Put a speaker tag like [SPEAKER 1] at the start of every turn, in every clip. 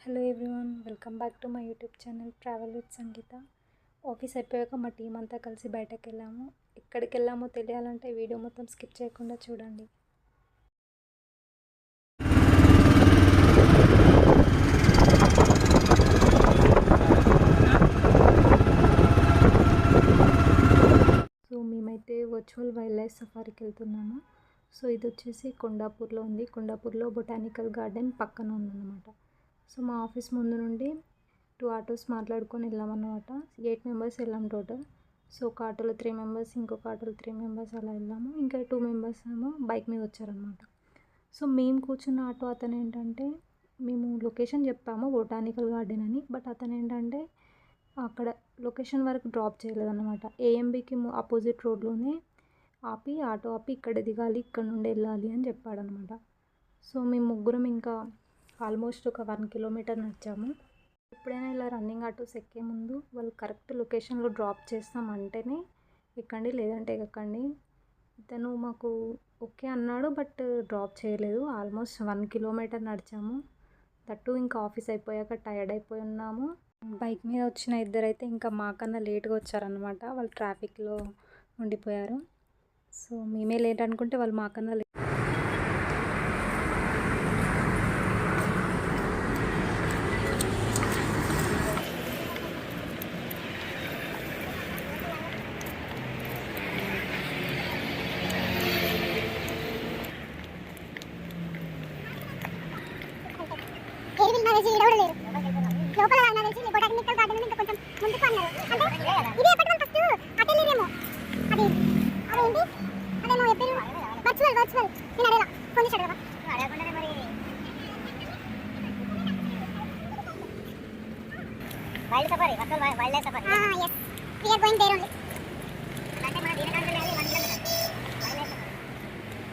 [SPEAKER 1] Hello everyone, welcome back to my YouTube channel travel with Sangeetha. Office అయిపోయాక మా team అంతా కలిసి బయటకు వెళ్ళాము. ఎక్కడికి వెళ్ళామో తెలియాలంటే వీడియో మొత్తం స్కిప్ చేయకుండా చూడండి. సో మేమైతే వర్చువల్ వైల్డ్ లైఫ్ సఫారీకి వెళ్తున్నాము. సో ఇది వచ్చేసి కొండాపూర్లో ఉంది. కొండాపూర్లో బొటానికల్ గార్డెన్ పక్కన ఉందన్నమాట. సో మా ఆఫీస్ ముందు నుండి 2 ఆటోస్ మాట్లాడుకొని వెళ్ళామన్నమాట. 8 మెంబర్స్ వెళ్ళాం టోటల్. సో ఒక ఆటోలో 3 మెంబర్స్, ఇంకొక ఆటోలో 3 మెంబర్స్ అలా వెళ్ళాము. ఇంకా 2 మెంబర్స్ ఏమో బైక్ మీద వచ్చారనమాట. సో మేము కూర్చున్న ఆటో అతను ఏంటంటే, మేము లొకేషన్ చెప్పాము బొటానికల్ గార్డెన్ అని, బట్ అతను ఏంటంటే అక్కడ లొకేషన్ వరకు డ్రాప్ చేయలేదన్నమాట. ఏఎంబికి ఆపోజిట్ రోడ్లోనే ఆపి ఆటో ఆపి ఇక్కడ దిగాలి, ఇక్కడ నుండి వెళ్ళాలి అని చెప్పాడనమాట. సో మేము ముగ్గురం ఇంకా ఆల్మోస్ట్ ఒక 1 కిలోమీటర్ నడిచాము. ఎప్పుడైనా ఇలా రన్నింగ్ ఆటోస్ ఎక్కే ముందు వాళ్ళు కరెక్ట్ లొకేషన్లో డ్రాప్ చేస్తామంటేనే ఎక్కండి, లేదంటే ఎక్కండి. ఇతను మాకు ఓకే అన్నాడు, బట్ డ్రాప్ చేయలేదు. ఆల్మోస్ట్ 1 కిలోమీటర్ నడిచాము. దట్టు ఇంకా ఆఫీస్ అయిపోయాక టైర్డ్ అయిపోయి ఉన్నాము. బైక్ మీద వచ్చిన ఇద్దరైతే ఇంకా మాకన్నా లేట్గా వచ్చారనమాట. వాళ్ళు ట్రాఫిక్లో ఉండిపోయారు. సో మేమే లేట్ అనుకుంటే వాళ్ళు మాకన్నా లేట్.
[SPEAKER 2] లోపల తెలిసి బొటానికల్ గార్డెన్ ఇంకా కొంచెం ముందుకు అన్నారు. అంటే ఇది ఎక్కడ ఫస్ట్ అటెలిరేమో అది అదేంటి అదేమో ఎప్పుడు వర్చువల్ నేను అడగలా కొన్ని చదవా అడగకుండానే మరి wild safari virtual wild life safari. yes, we are going there only. అంటే మన దీనికంటే వెళ్ళి 1 kilometre wild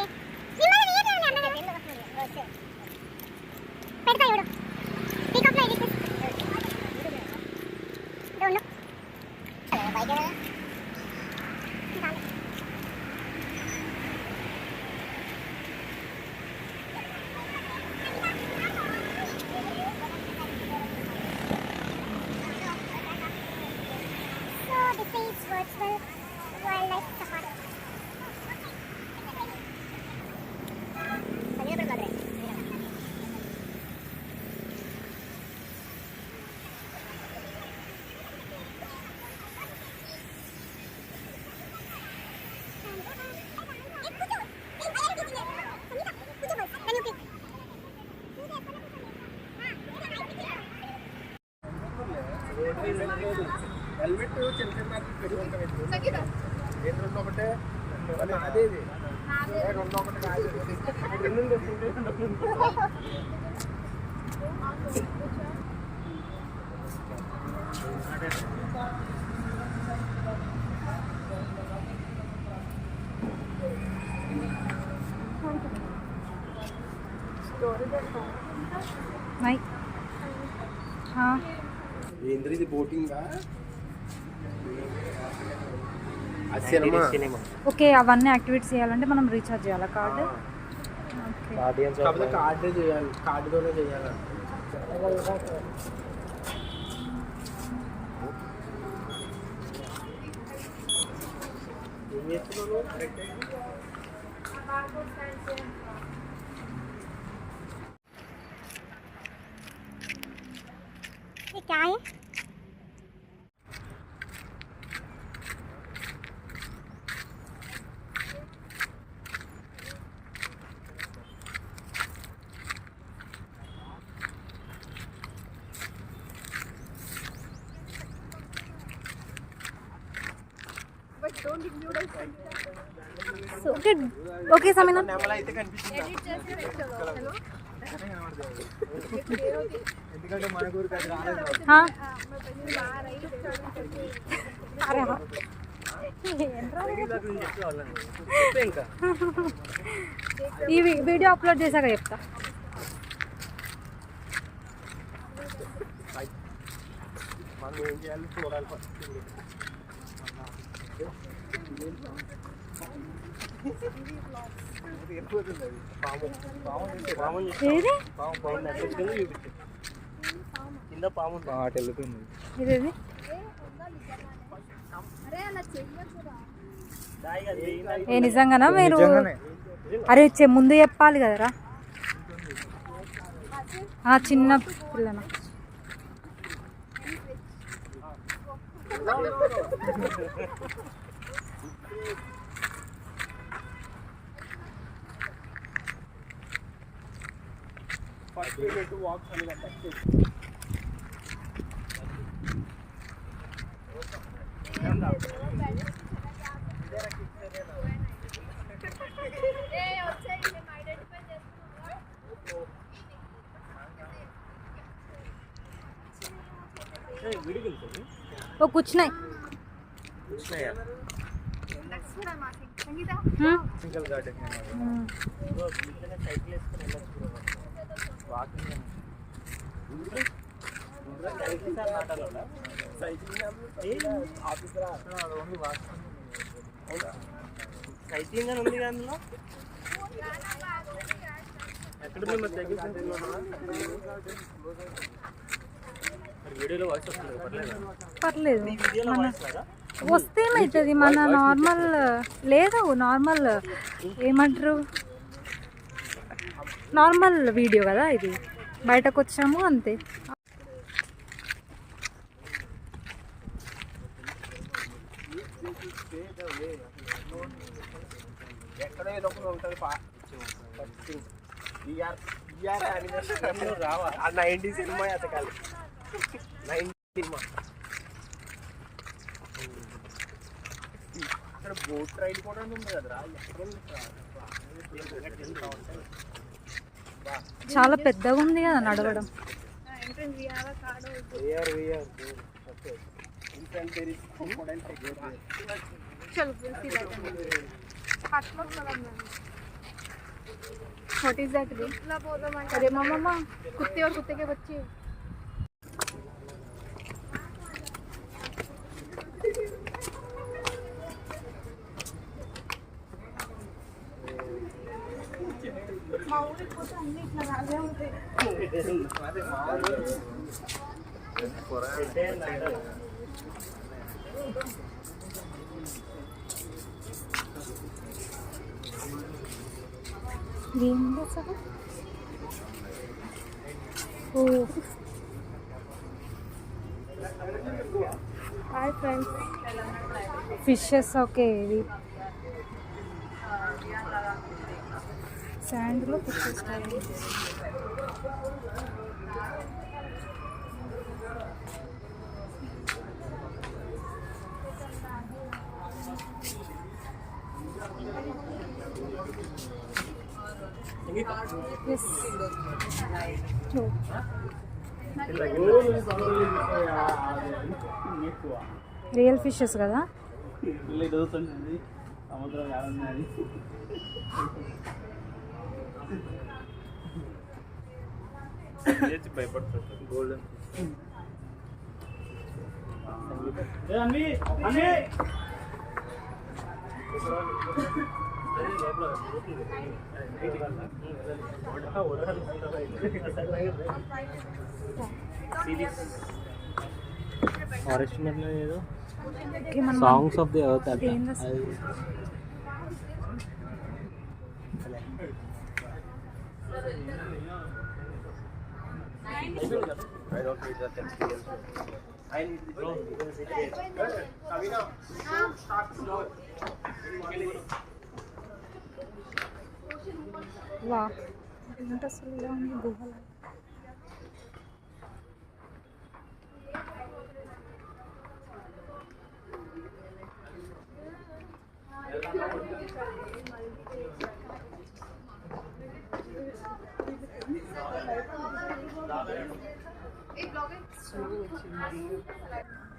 [SPEAKER 2] life virtual wildlife safari.
[SPEAKER 3] Helmet చిన్న చిన్న పెట్టుకుంటాం ఒకటే అదే ఇది ఒకటి ఏంద్రిది బోటింగ్
[SPEAKER 1] ఓకే, అవన్నీ యాక్టివిటీస్ చేయాలంటే మనం రీఛార్జ్ చేయాలా కార్డు?
[SPEAKER 3] కార్డే చేయాలి, కార్డుతోనే చేయాలి. ఏం చేస్తున్నావు?
[SPEAKER 2] क्या है?
[SPEAKER 1] ఓకే సమీనా,
[SPEAKER 3] ఎందుకంటే మన ఊరికి అది రాలేదు.
[SPEAKER 1] అరే
[SPEAKER 3] ఇంకా
[SPEAKER 1] ఈ వీడియో అప్లోడ్ చేశాక చెప్తా.
[SPEAKER 3] మనం ఏం చేయాలి చూడాలి ఫస్ట్.
[SPEAKER 1] ఏది
[SPEAKER 3] కింద పాము అటు వెళ్తుంది.
[SPEAKER 1] ఇదేది ఏ నిజంగానా మీరు? అరే ముందు చెప్పాలి కదరా. చిన్న పిల్లనా? वो कुछ नहीं
[SPEAKER 3] సింగల్ గార్డెన్ సైక్లింగ్ అని ఉంది కదా అందులో. ఎక్కడ వీడియోలో వాయిస్ వస్తుంది
[SPEAKER 1] పర్లేదు. వస్తే ఏమవుతుంది? మన నార్మల్ లేదు, నార్మల్ ఏమంటారు, నార్మల్ వీడియో కదా ఇది. బయటకు వచ్చాము అంతే.
[SPEAKER 3] ఎక్కడ ఏదో ఒకటి ఉంటుంది. రావా 90 సినిమా అతకాలి. 90 సినిమా. ఇక్కడ బోట్ రైడ్ కూడా ఉంది కదరా.
[SPEAKER 1] చాలా పెద్దగా ఉంది కదా నడవడం.
[SPEAKER 2] What is that? अरे मामा कुत्ते और कुत्ते के बच्चे. Hi friends.
[SPEAKER 1] Fishes okay. ఇది శాండ్లో fishes. Yes. No. Real fishes కదా.
[SPEAKER 3] భయపడుతుంది. గోల్డెన్ ఫారెస్ట్ మీద ఏదో సాంగ్స్ ఆఫ్ ది ఎర్త్ అంటే I don't need that experience. I need the Kavina, start slow.
[SPEAKER 1] వా ఎంత అసలు ఇలా ఉంది గుహల.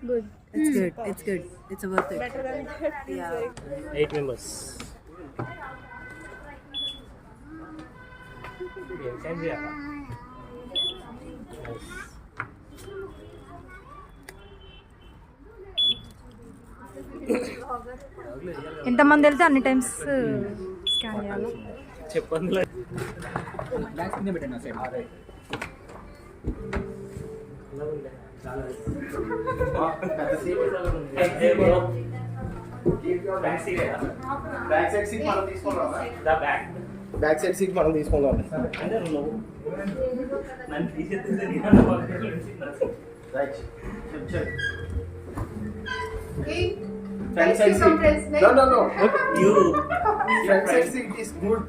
[SPEAKER 1] Good.
[SPEAKER 4] It's good. It's good. It's worth it.
[SPEAKER 5] Better than that.
[SPEAKER 4] Yeah.
[SPEAKER 3] 8 members.
[SPEAKER 1] ఎంతమంది వెళ్తే అన్ని టైమ్స్ స్కాన్ చేయాలి.
[SPEAKER 3] చెప్పండి.
[SPEAKER 6] బ్యాక్ సైడ్ సీట్ మనం తీసుకున్నాం right check front side seat no front side seat is good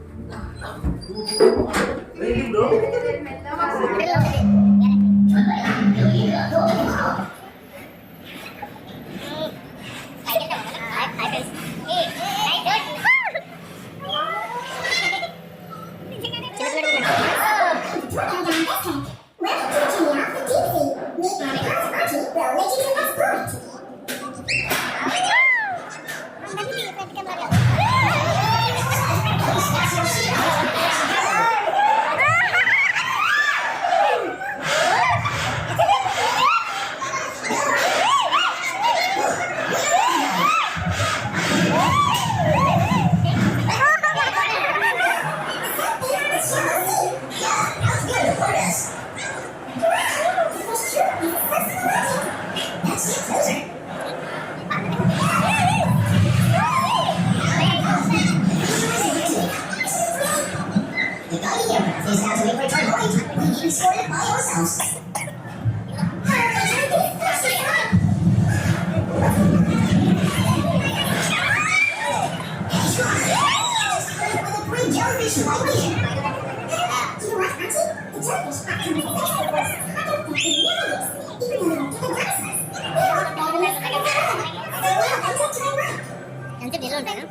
[SPEAKER 2] ఎంత డీల్ ఉంటాయి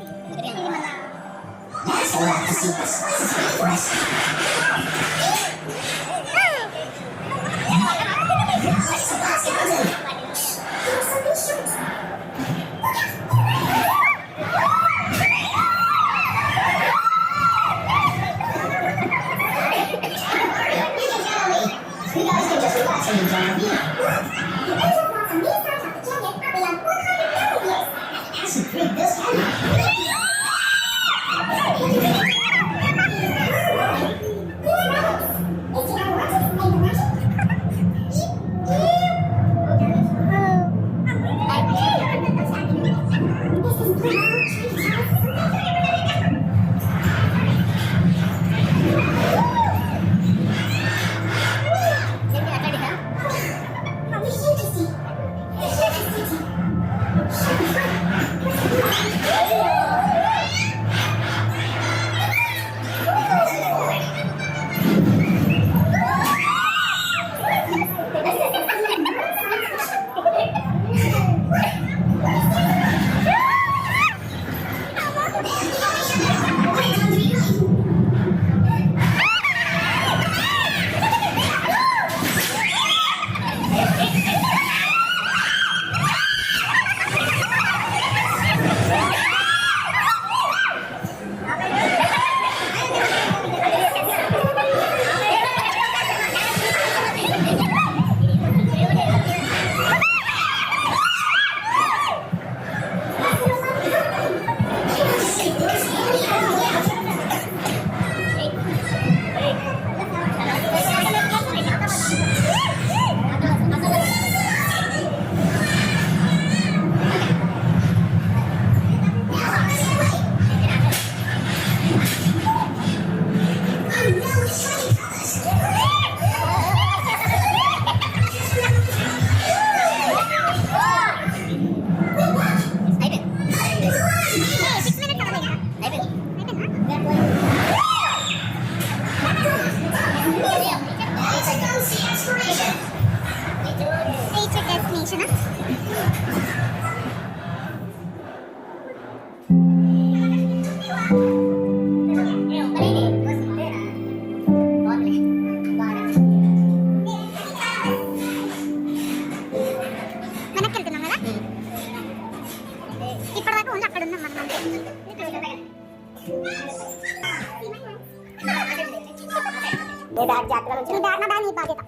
[SPEAKER 2] ఏ బ్యాగ్ జాగ్రత్తగా ఉంచు. నీ బ్యాగ్ నా బ్యాగ్ నీ బాధ్యత.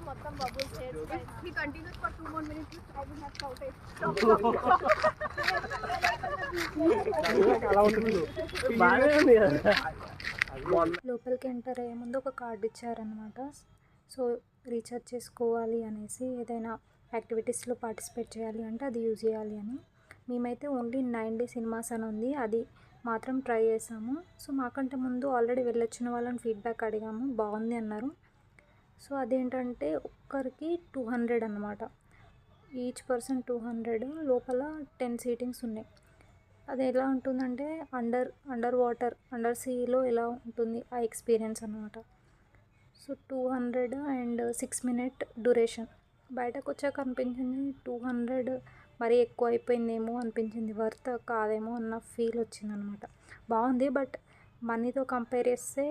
[SPEAKER 5] మొత్తం bubbles he continues for 2 more minutes. I will have shouted.
[SPEAKER 1] లోపలికి ఎంటర్ అయ్యే ముందు ఒక కార్డు ఇచ్చారనమాట. సో రీఛార్జ్ చేసుకోవాలి అనేసి, ఏదైనా యాక్టివిటీస్లో పార్టిసిపేట్ చేయాలి అంటే అది యూజ్ చేయాలి అని. మేమైతే ఓన్లీ 9D సినిమాస్ అని ఉంది, అది మాత్రం ట్రై చేసాము. సో మాకంటే ముందు ఆల్రెడీ వెళ్ళొచ్చిన వాళ్ళని ఫీడ్బ్యాక్ అడిగాము, బాగుంది అన్నారు. సో అదేంటంటే ఒక్కరికి 200 అన్నమాట, ఈచ్ పర్సన్ 200. లోపల 10 సీటింగ్స్ ఉన్నాయి. అది ఎలా ఉంటుందంటే అండర్ వాటర్, అండర్ సీలో ఎలా ఉంటుంది ఆ ఎక్స్పీరియన్స్ అనమాట. So 200 and 6 minute duration. బయటకు వచ్చాక అనిపించింది 200 మరీ ఎక్కువ అయిపోయిందేమో అనిపించింది, వర్త్ కాదేమో అన్న ఫీల్ వచ్చిందనమాట. బాగుంది, బట్ మనీతో కంపేర్ చేస్తే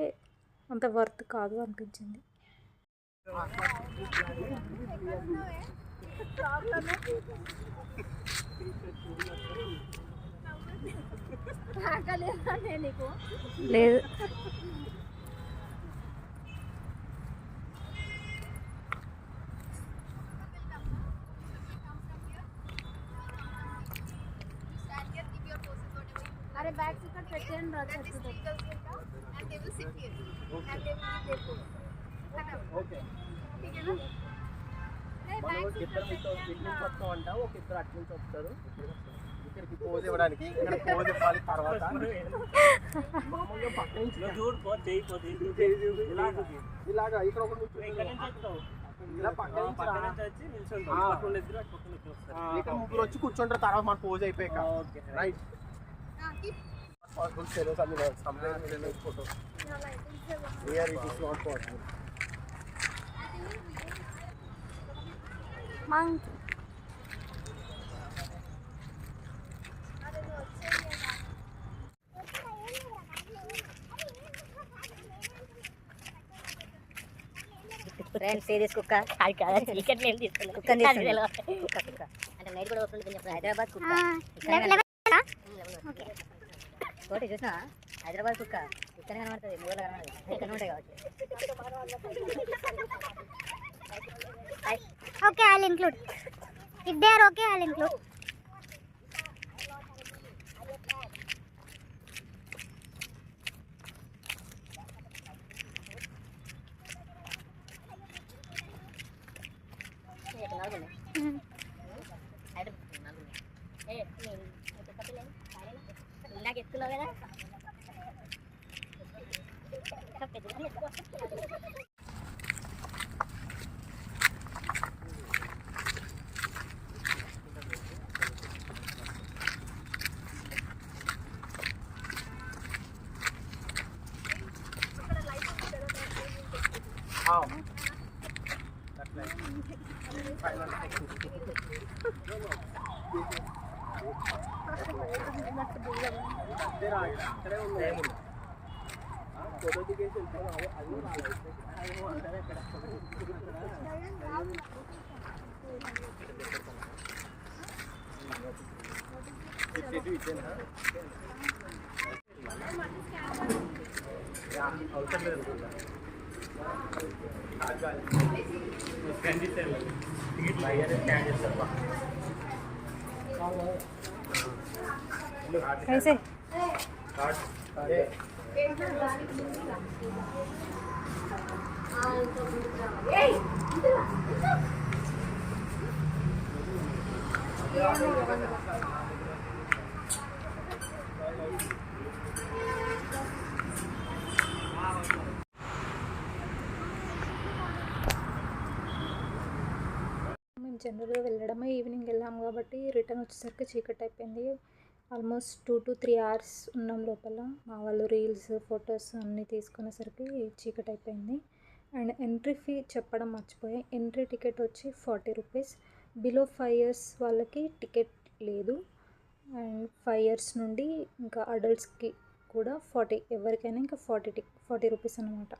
[SPEAKER 1] అంత వర్త్ కాదు అనిపించింది. లేదు,
[SPEAKER 5] अरे बैग से कट पेन रहता है तो and they will sit here and they will be there.
[SPEAKER 3] Okay
[SPEAKER 5] ठीक है ना? नहीं बैग से
[SPEAKER 3] ఇద్దరు ఇట్లా వస్తాం అంటావు, ఒక ఇద్దరు అటు నుంచి వస్తారు ఇక్కడికి పోజ్ ఇవ్వడానికి. ఇక్కడ పోజ్ ఇవ్వాలి తర్వాత మామూలుగా పక్క నుంచి ఇలాగా ఇక్కడ ఒక ఇలా పక్క ఇక్కడ ముగ్గురు వచ్చి కూర్చుంటారు, తర్వాత మన పోజ్ అయిపోయాక. Right possible fellows I mean sometimes photo here it is not possible.
[SPEAKER 1] Monkey.
[SPEAKER 2] Friends, see this kuka. I can't ticket name this kuka. Kuka. And the night కూడా వస్తుంది కొంచెం హైదరాబాద్ కుక్క. ఓకే. కోటి చూసినా హైదరాబాద్ కుక్క ఇక్కడ కనబడుతుంది, మూలలో కనబడదు, ఇక్కడ ఉంటాయి కాబట్టి. Okay, I'll include if they are okay, I'll include. ఇందాక ఎత్తుకున్నావు కదా.
[SPEAKER 1] कैसे మేము జనరల్గా వెళ్ళడమే ఈవినింగ్ వెళ్ళాము కాబట్టి రిటర్న్ వచ్చేసరికి చీకటి అయిపోయింది. ఆల్మోస్ట్ 2 to 3 hours ఉన్నాం లోపల. మా వాళ్ళు రీల్స్, ఫొటోస్ అన్నీ తీసుకునేసరికి చీకటి అయిపోయింది. అండ్ ఎంట్రీ ఫీ చెప్పడం మర్చిపోయా. ఎంట్రీ టికెట్ వచ్చి 40 రూపీస్. బిలో 5 years వాళ్ళకి టికెట్ లేదు. అండ్ 5 years నుండి ఇంకా అడల్ట్స్కి కూడా 40, ఎవరికైనా ఇంకా 40 రూపీస్ అనమాట.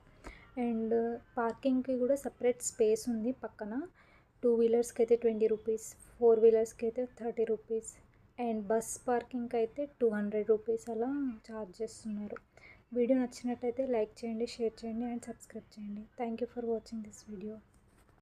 [SPEAKER 1] అండ్ పార్కింగ్కి కూడా సపరేట్ స్పేస్ ఉంది పక్కన. 2 వీలర్స్కి అయితే 20 రూపీస్, 4 వీలర్స్కి అయితే 30 రూపీస్ అండ్ బస్ పార్కింగ్కి అయితే 200 రూపీస్ అలా ఛార్జ్ చేస్తున్నారు. వీడియో నచ్చినట్టయితే లైక్ చేయండి, షేర్ చేయండి అండ్ సబ్స్క్రైబ్ చేయండి. Thank you for watching this video.